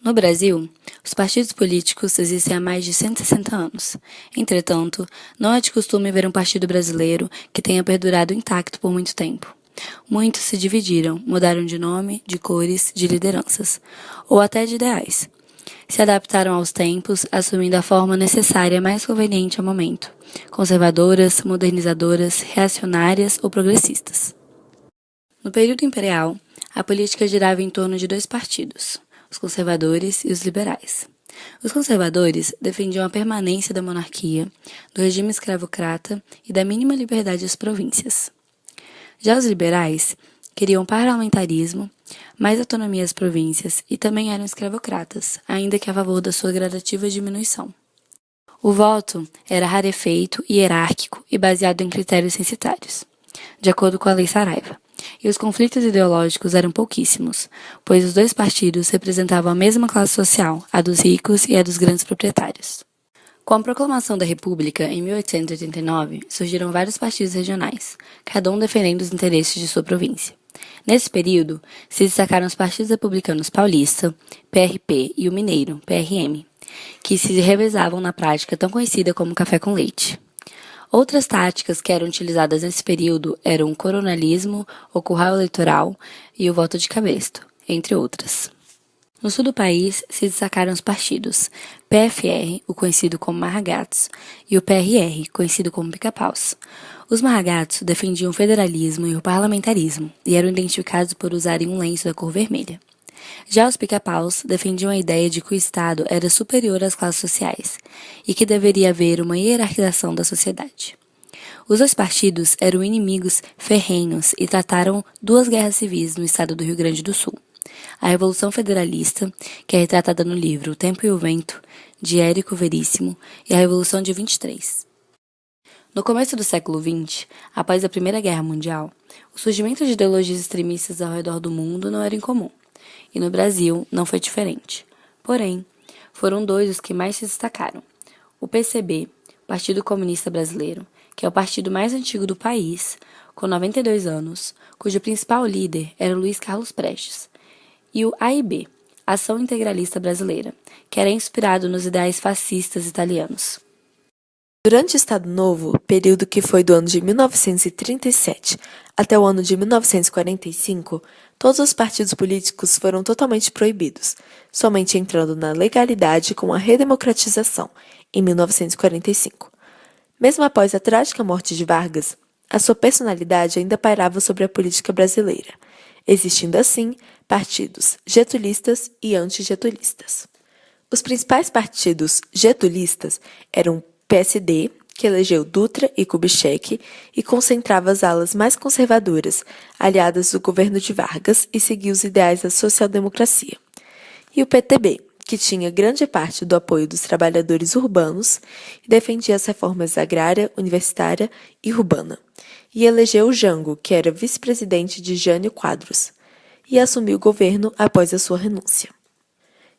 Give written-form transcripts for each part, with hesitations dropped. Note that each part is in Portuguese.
No Brasil, os partidos políticos existem há mais de 160 anos. Entretanto, não é de costume ver um partido brasileiro que tenha perdurado intacto por muito tempo. Muitos se dividiram, mudaram de nome, de cores, de lideranças, ou até de ideais. Se adaptaram aos tempos, assumindo a forma necessária mais conveniente ao momento, conservadoras, modernizadoras, reacionárias ou progressistas. No período imperial, a política girava em torno de dois partidos, os conservadores e os liberais. Os conservadores defendiam a permanência da monarquia, do regime escravocrata e da mínima liberdade às províncias. Já os liberais queriam parlamentarismo, mais autonomia às províncias e também eram escravocratas, ainda que a favor da sua gradativa diminuição. O voto era rarefeito, hierárquico e baseado em critérios censitários, de acordo com a Lei Saraiva. E os conflitos ideológicos eram pouquíssimos, pois os dois partidos representavam a mesma classe social, a dos ricos e a dos grandes proprietários. Com a proclamação da República, em 1889, surgiram vários partidos regionais, cada um defendendo os interesses de sua província. Nesse período, se destacaram os partidos republicanos paulista, PRP, e o mineiro, PRM, que se revezavam na prática tão conhecida como café com leite. Outras táticas que eram utilizadas nesse período eram o coronelismo, o curral eleitoral e o voto de cabresto, entre outras. No sul do país se destacaram os partidos PFR, o conhecido como Marragatos, e o PRR, conhecido como Pica-Paus. Os Marragatos defendiam o federalismo e o parlamentarismo e eram identificados por usarem um lenço da cor vermelha. Já os Pica-Paus defendiam a ideia de que o Estado era superior às classes sociais e que deveria haver uma hierarquização da sociedade. Os dois partidos eram inimigos ferrenhos e trataram duas guerras civis no estado do Rio Grande do Sul. A Revolução Federalista, que é retratada no livro O Tempo e o Vento, de Érico Veríssimo, e a Revolução de 23. No começo do século XX, após a Primeira Guerra Mundial, o surgimento de ideologias extremistas ao redor do mundo não era incomum. E no Brasil não foi diferente. Porém, foram dois os que mais se destacaram. O PCB, Partido Comunista Brasileiro, que é o partido mais antigo do país, com 92 anos, cujo principal líder era Luiz Carlos Prestes. E o AIB, Ação Integralista Brasileira, que era inspirado nos ideais fascistas italianos. Durante o Estado Novo, período que foi do ano de 1937 até o ano de 1945, todos os partidos políticos foram totalmente proibidos, somente entrando na legalidade com a redemocratização, em 1945. Mesmo após a trágica morte de Vargas, a sua personalidade ainda pairava sobre a política brasileira, existindo assim partidos getulistas e antigetulistas. Os principais partidos getulistas eram o PSD, que elegeu Dutra e Kubitschek e concentrava as alas mais conservadoras, aliadas do governo de Vargas e seguia os ideais da social-democracia. E o PTB, que tinha grande parte do apoio dos trabalhadores urbanos e defendia as reformas agrária, universitária e urbana. E elegeu Jango, que era vice-presidente de Jânio Quadros, e assumiu o governo após a sua renúncia.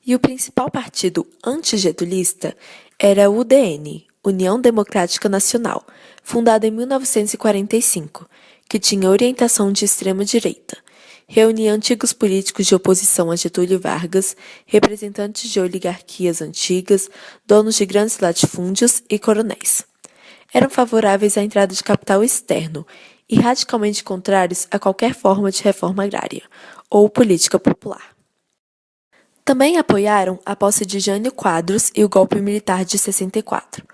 E o principal partido antigetulista era o UDN, União Democrática Nacional, fundada em 1945, que tinha orientação de extrema-direita. Reunia antigos políticos de oposição a Getúlio Vargas, representantes de oligarquias antigas, donos de grandes latifúndios e coronéis. Eram favoráveis à entrada de capital externo e radicalmente contrários a qualquer forma de reforma agrária ou política popular. Também apoiaram a posse de Jânio Quadros e o golpe militar de 64.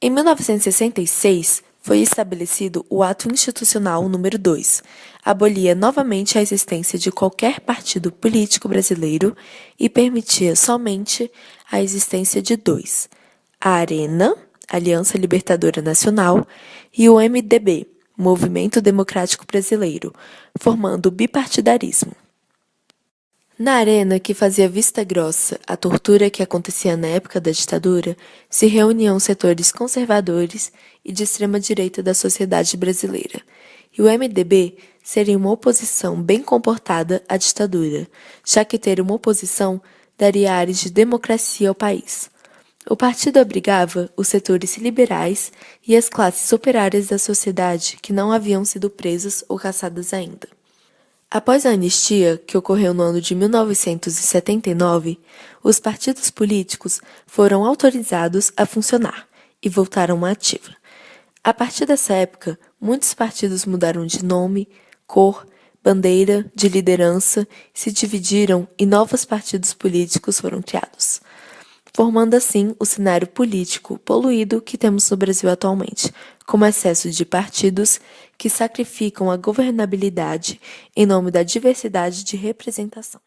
Em 1966, foi estabelecido o Ato Institucional número 2, abolia novamente a existência de qualquer partido político brasileiro e permitia somente a existência de dois, a Arena, Aliança Libertadora Nacional, e o MDB, Movimento Democrático Brasileiro, formando o bipartidarismo. Na Arena, que fazia vista grossa à tortura que acontecia na época da ditadura, se reuniam setores conservadores e de extrema-direita da sociedade brasileira, e o MDB seria uma oposição bem comportada à ditadura, já que ter uma oposição daria ares de democracia ao país. O partido abrigava os setores liberais e as classes operárias da sociedade que não haviam sido presas ou caçadas ainda. Após a anistia, que ocorreu no ano de 1979, os partidos políticos foram autorizados a funcionar e voltaram à ativa. A partir dessa época, muitos partidos mudaram de nome, cor, bandeira, de liderança, se dividiram e novos partidos políticos foram criados, formando assim o cenário político poluído que temos no Brasil atualmente, com excesso de partidos que sacrificam a governabilidade em nome da diversidade de representação.